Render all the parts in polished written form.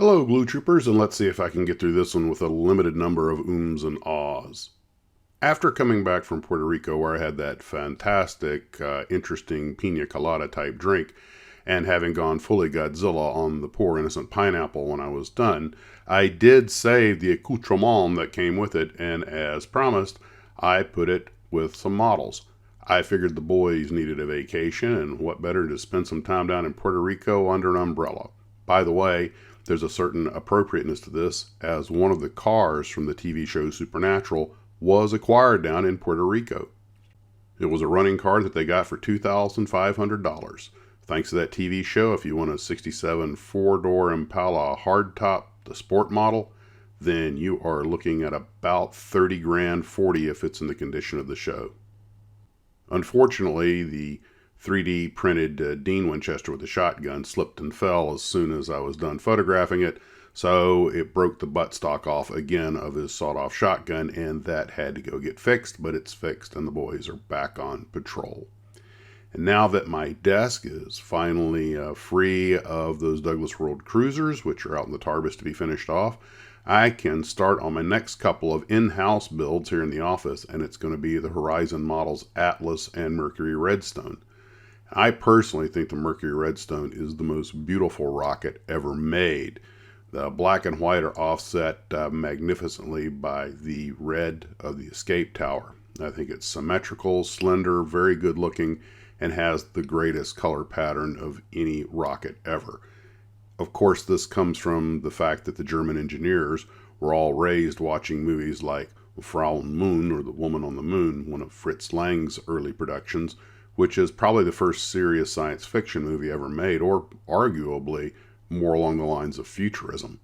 Hello, Glue Troopers, and let's see if I can get through this one with a limited number of ums and ahs. After coming back from Puerto Rico, where I had that fantastic, interesting Pina-colada type drink, and having gone fully Godzilla on the poor innocent pineapple when I was done, I did save the accoutrement that came with it, and as promised, I put it with some models. I figured the boys needed a vacation, and what better to spend some time down in Puerto Rico under an umbrella. By the way, there's a certain appropriateness to this, as one of the cars from the TV show Supernatural was acquired down in Puerto Rico. It was a running car that they got for $2,500. Thanks to that TV show, if you want a 67 four-door Impala hardtop, the sport model, then you are looking at about 30 grand, 40 if it's in the condition of the show. Unfortunately, the 3D printed Dean Winchester with a shotgun slipped and fell as soon as I was done photographing it, so it broke the buttstock off again of his sawed-off shotgun, and that had to go get fixed, but it's fixed and the boys are back on patrol. And now that my desk is finally free of those Douglas World Cruisers, which are out in the Tarbis to be finished off, I can start on my next couple of in-house builds here in the office, and it's going to be the Horizon models Atlas and Mercury Redstone. I personally think the Mercury Redstone is the most beautiful rocket ever made. The black and white are offset magnificently by the red of the escape tower. I think it's symmetrical, slender, very good looking, and has the greatest color pattern of any rocket ever. Of course, this comes from the fact that the German engineers were all raised watching movies like Frau Moon, or The Woman on the Moon, one of Fritz Lang's early productions, which is probably the first serious science fiction movie ever made, or arguably more along the lines of futurism.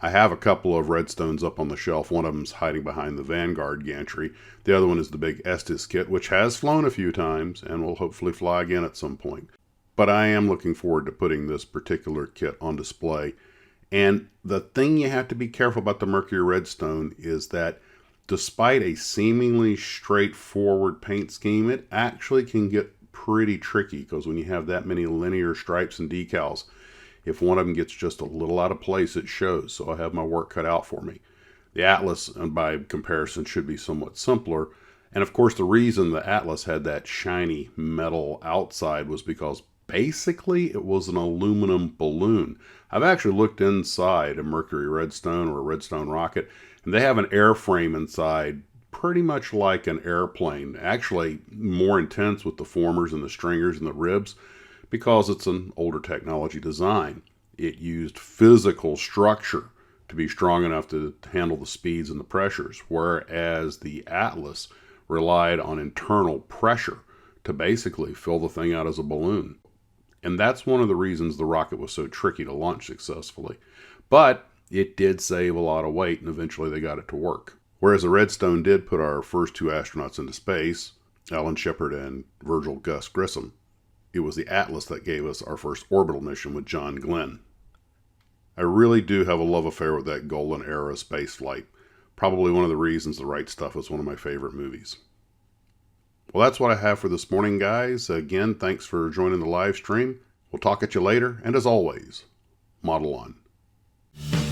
I have a couple of Redstones up on the shelf. One of them's hiding behind the Vanguard gantry. The other one is the big Estes kit, which has flown a few times and will hopefully fly again at some point. But I am looking forward to putting this particular kit on display. And the thing you have to be careful about the Mercury Redstone is that despite a seemingly straightforward paint scheme, it actually can get pretty tricky, because when you have that many linear stripes and decals, if one of them gets just a little out of place, it shows. So I have my work cut out for me. The Atlas, by comparison, should be somewhat simpler. And of course, the reason the Atlas had that shiny metal outside was because basically it was an aluminum balloon. I've actually looked inside a Mercury Redstone or a Redstone rocket, and they have an airframe inside pretty much like an airplane. Actually more intense with the formers and the stringers and the ribs, because it's an older technology design. It used physical structure to be strong enough to handle the speeds and the pressures, whereas the Atlas relied on internal pressure to basically fill the thing out as a balloon. And that's one of the reasons the rocket was so tricky to launch successfully. But it did save a lot of weight, and eventually they got it to work. Whereas the Redstone did put our first two astronauts into space, Alan Shepard and Virgil Gus Grissom. It was the Atlas that gave us our first orbital mission with John Glenn. I really do have a love affair with that golden era space flight. Probably one of the reasons The Right Stuff is one of my favorite movies. Well, that's what I have for this morning, guys. Again, thanks for joining the live stream. We'll talk at you later, and as always, model on.